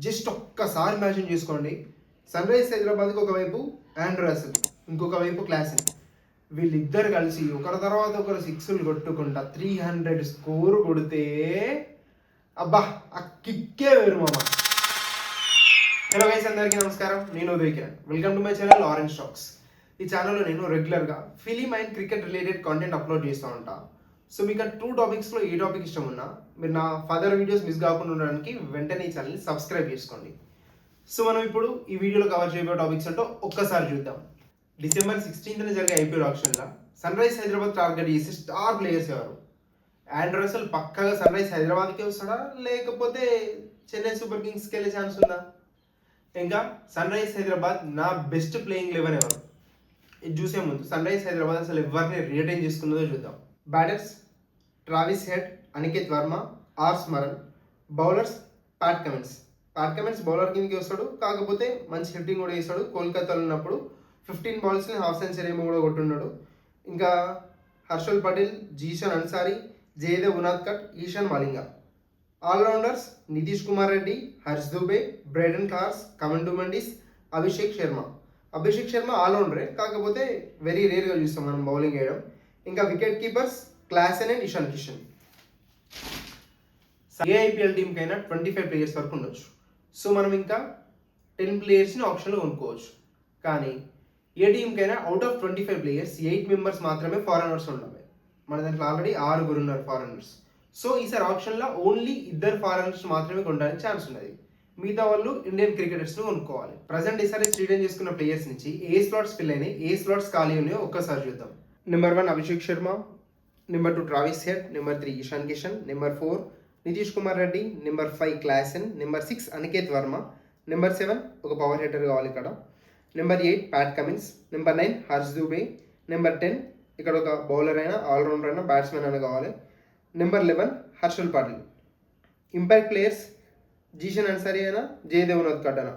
Just ఒక్కసారి imagine చేసుకోండి, sun rise హైదరాబాద్కి ఒకవైపు ఆండ్రూ రసెల్, ఇంకొక వైపు క్లాసెన్, వీళ్ళిద్దరు కలిసి ఒకరి తర్వాత ఒకరు సిక్స్లు కొట్టుకుంటా 300 స్కోర్ కొడితే అబ్బా ఆ కిక్కే వేరు మామ. హలో గైస్, అందరికీ నమస్కారం. నేను Uday Kiran. Welcome to my channel orange talks. ఈ ఛానల్లో నేను రెగ్యులర్గా film and cricket related content upload చేస్తూ ఉంటాను. సో మీకు 2 టాపిక్స్లో ఏ టాపిక్ ఇష్టం ఉన్నా మీరు నా ఫర్దర్ వీడియోస్ మిస్ కాకుండా ఉండడానికి వెంటనే ఈ ఛానల్ని సబ్స్క్రైబ్ చేసుకోండి. సో మనం ఇప్పుడు ఈ వీడియోలో కవర్ చేయబోయే టాపిక్స్ అంటే ఒక్కసారి చూద్దాం. డిసెంబర్ 16న జరిగే ఐపీఎల్ ఆప్షన్లో సన్ రైజ్ హైదరాబాద్ టార్గెట్ చేసే స్టార్ ప్లేయర్స్ ఎవరు? ఆండ్రూ రసెల్ పక్కాగా సన్ రైజ్ హైదరాబాద్కి వస్తాడా, లేకపోతే చెన్నై సూపర్ కింగ్స్కి వెళ్ళే ఛాన్స్ ఉందా? ఇంకా సన్ రైజ్ హైదరాబాద్ నా బెస్ట్ ప్లేయింగ్ 11 ఎవరు? ఇది చూసే ముందు సన్ రైజ్ హైదరాబాద్ అసలు ఎవరిని రిటైన్ చేసుకున్నదో చూద్దాం. Batters Travis Head, Aniket Varma, R Smaran. Bowlers Pat Cummins bowler కిందకి వస్తాడు, కాకపోతే మంచి హిట్టింగ్ కూడా వేస్తాడు. కోల్కతాలో ఉన్నప్పుడు 15 బాల్స్ని హాఫ్ సెంచరీ ఏమో కూడా కొట్టున్నాడు. ఇంకా Harshal Patel, Zeeshan Ansari, Jaydev Unadkat, Eshan Malinga. Allrounders Nitish Kumar Reddy, Harsh Dubey, Brydon Carse, Kamindu Mendis, Abhishek Sharma ఆల్రౌండరే, కాకపోతే వెరీ రేర్గా చూస్తాం మనం బౌలింగ్ వేయడం. ఇంకా wicket keepers Klaasen and Ishan Kishan. ఏ ఐపీఎల్ టీంకైనా 25 ప్లేయర్స్ వరకు ఉండొచ్చు. సో మనం ఇంకా 10 ప్లేయర్స్ని ఆప్షన్లో కొనుక్కోవచ్చు. కానీ ఏ టీంకైనా అవుట్ ఆఫ్ 25 ప్లేయర్స్ 8 మెంబర్స్ మాత్రమే ఫారెనర్స్ ఉండాలి. మన దాంట్లో ఆల్రెడీ 6 ఉన్నారు ఫారెనర్స్. సో ఈసారి ఆప్షన్లో ఓన్లీ 2 ఫారెనర్స్ మాత్రమే కొనడానికి ఛాన్స్ ఉన్నది. మిగతా వాళ్ళు ఇండియన్ క్రికెటర్స్ను కొనుక్కోవాలి. ప్రజెంట్ ఈసారి రిటైన్ చేసుకున్న ప్లేయర్స్ నుంచి ఏ స్లాట్స్ ఫిల్ అయినాయి, ఏ స్లాట్స్ ఖాళీ ఉన్నాయో ఒక్కసారి చూద్దాం. Number 1 Abhishek Sharma, number 2 Travis Head, number 3 Ishan Kishan, number 4 Nitish Kumar Reddy, number 5 Klaasen, number 6 Aniket Varma, number 7 ఒక పవర్ హిట్టర్ కావాలి ఇక్కడ, number 8 Pat Cummins, number 9 Harsh Dubey, number 10 ఇక్కడ ఒక బౌలర్ అయినా ఆల్రౌండర్ అయినా బ్యాట్స్మెన్ అయినా కావాలి, number 11 Harshal Patel. Impact players Zeeshan Ansari అయినా జయదేవ్ ఉనాద్కట్ అయినా,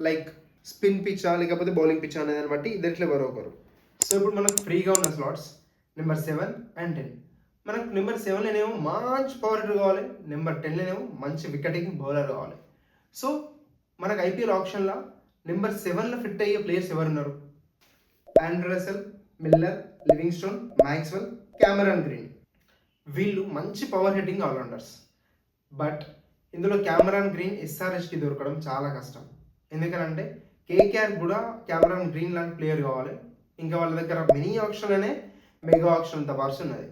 లైక్ స్పిన్ పిచ్చా లేకపోతే బౌలింగ్ పిచ్చా అనేదాన్ని బట్టి ఇద్దరిలో ఎవరో ఒకరు. సో ఇప్పుడు మనకు ఫ్రీగా ఉన్న స్లాట్స్ నెంబర్ 7 and 10. మనకు నెంబర్ 7లోనేమో మంచి పవర్ హిట్టర్ కావాలి, నెంబర్ 10లోనేమో మంచి వికెటింగ్ బౌలర్ కావాలి. సో మనకు ఐపీఎల్ ఆప్షన్లో నెంబర్ 7లో ఫిట్ అయ్యే ప్లేయర్స్ ఎవరున్నారు? Andre Russell, Miller, Livingstone, Maxwell, Cameron Green. వీళ్ళు మంచి పవర్ హిట్టింగ్ ఆల్రౌండర్స్. బట్ ఇందులో క్యామెరాన్ గ్రీన్ ఎస్ఆర్హెచ్కి దొరకడం చాలా కష్టం. ఎందుకంటే కేకేఆర్ కూడా క్యామెరాన్ గ్రీన్ లాంటి ప్లేయర్ కావాలి. ఇంకా వాళ్ళ దగ్గర మినీ ఆప్షన్లోనే మెగా ఆప్షన్ అంత వర్స్ ఉన్నది.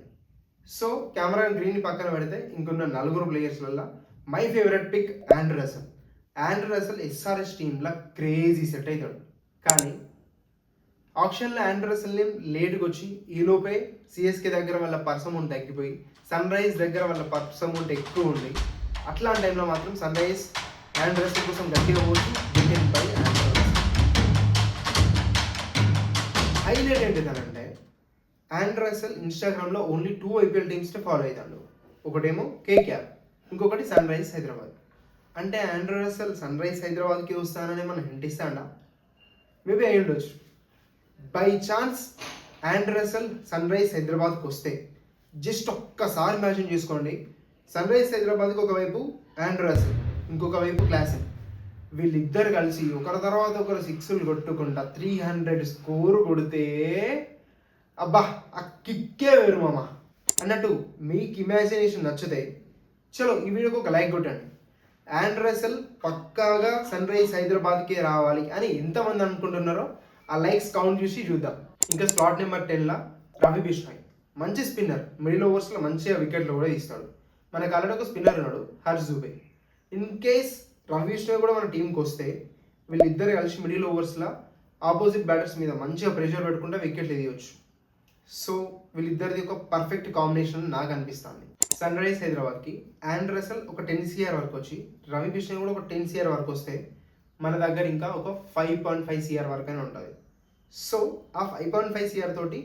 సో క్యామెరాన్ గ్రీన్ పక్కన పెడితే ఇంకొన్న 4 ప్లేయర్స్లలో my favourite pick Andre Russell SRH టీంలో క్రేజీ సెట్ అవుతాడు. కానీ ఆప్షన్లో ఆండ్రూ రసెల్ని లేట్గా వచ్చి ఈలోపే సిఎస్కే దగ్గర వాళ్ళ పర్స్ అమౌంట్ తగ్గిపోయి సన్ రైజ్ దగ్గర వాళ్ళ పర్స్ అమౌంట్ ఎక్కువ ఉంది. అట్లాంటి టైంలో మాత్రం సన్ రైజ్ ఆండ్రూ రసెల్ కోసం గట్టిగా పోయి wicket by Andre Russell. Highlight ఏంటిదనంటే ఆండ్రూ రసెల్ ఇన్స్టాగ్రామ్లో ఓన్లీ 2 ఐపీఎల్ టీమ్స్ని ఫాలో అవుతాడు. ఒకటేమో కేకేఆర్, ఇంకొకటి సన్ రైజ్ హైదరాబాద్. అంటే ఆండ్రూ రసెల్ సన్ రైజ్ హైదరాబాద్కి వస్తానని మనం హింట్ ఇస్తాడా? మేబీ అయి ఉండొచ్చు. By chance Andre Russell Sunrisers హైదరాబాద్కి వస్తే జస్ట్ ఒక్కసారి ఇమాజిన్ చేసుకోండి, సన్ రైజ్ హైదరాబాద్కి ఒకవైపు ఆండ్రూ రసెల్, ఇంకొక వైపు క్లాసెన్, వీళ్ళిద్దరు కలిసి ఒకరి తర్వాత ఒకరు సిక్స్లు కొట్టుకుంటా 300 స్కోర్ కొడితే అబ్బా ఆ కిక్కే వేరు మామ అన్నట్టు. మీకు ఇమాజినేషన్ నచ్చితే చలో ఈ వీడియోకి ఒక లైక్ కొట్టండి. ఆండ్రూ రసెల్ పక్కాగా సన్ రైజ్ హైదరాబాద్కే రావాలి అని ఎంతమంది అనుకుంటున్నారో ఆ లైక్స్ కౌంట్ చూసి చూద్దాం. ఇంకా స్లాట్ నెంబర్ 10లో రవి బిష్ణోయ్, మంచి స్పిన్నర్, మిడిల్ ఓవర్స్లో మంచిగా వికెట్లు కూడా తీస్తాడు. మనకు ఆల్రెడీ ఒక స్పిన్నర్ ఉన్నాడు హర్ష్ దుబే. ఇన్ కేస్ రవి బిష్ణోయ్ కూడా మన టీంకి వస్తే వీళ్ళిద్దరు కలిసి మిడిల్ ఓవర్స్లో ఆపోజిట్ బ్యాటర్స్ మీద మంచిగా ప్రెషర్ పెట్టుకుంటే వికెట్లు తీయవచ్చు. సో వీళ్ళిద్దరిది ఒక పర్ఫెక్ట్ కాంబినేషన్ నాకు అనిపిస్తుంది. సన్ రైజ్ హైదరాబాద్కి ఆండ్రూ రసెల్ ఒక 10 CR వరకు వచ్చి రవి బిష్ణోయ్ కూడా ఒక 10 CR వరకు వస్తే మన దగ్గర ఇంకా ఒక 5.5 CR వరకైనా ఉంటుంది. సో ఆ 5.5 CR తోటి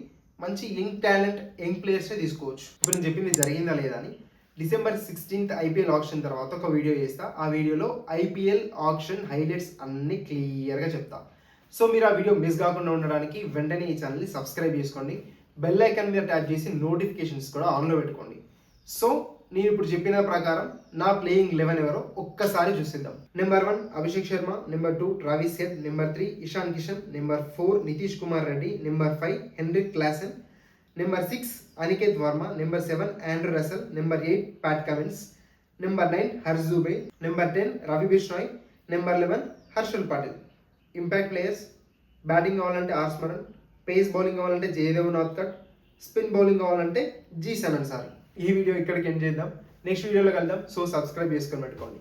మంచి యంగ్ టాలెంట్, యంగ్ ప్లేయర్స్ని తీసుకోవచ్చు. ఇప్పుడు నేను చెప్పింది జరిగిందా లేదా అని డిసెంబర్ 16th ఐపీఎల్ ఆప్షన్ తర్వాత ఒక వీడియో చేస్తా. ఆ వీడియోలో ఐపీఎల్ ఆప్షన్ హైలైట్స్ అన్నీ క్లియర్గా చెప్తా. సో మీరు ఆ వీడియో మిస్ కాకుండా ఉండడానికి వెంటనే ఈ ఛానల్ని సబ్స్క్రైబ్ చేసుకోండి. బెల్ ఐకాన్ మీద ట్యాప్ చేసి నోటిఫికేషన్స్ కూడా ఆన్లో పెట్టుకోండి. సో నేను ఇప్పుడు చెప్పిన ప్రకారం నా ప్లేయింగ్ 11 ఎవరో ఒక్కసారి చూసిద్దాం. Number 1 Abhishek Sharma, number 2 Travis Head, number 3 Ishan Kishan, number 4 Nitish Kumar Reddy, number 5 Heinrich Klaasen, number 6 Aniket Varma, number 7 Andre Russell, number 8 Pat Cummins, number 9 Harsh Dubey, number 10 Ravi Bishnoi, number 11 Harshal Patel. Impact players batting కావాలంటే ఆర్ స్మరణ్, పేస్ బౌలింగ్ కావాలంటే జయదేవ్ నాథ్కట్, స్పిన్ బౌలింగ్ కావాలంటే జీ సనన్ సార్. ఈ వీడియో ఇక్కడికి ఎండ్ చేద్దాం. Next వీడియోలో కలుద్దాం. So subscribe చేసుకొని పెట్టుకోండి.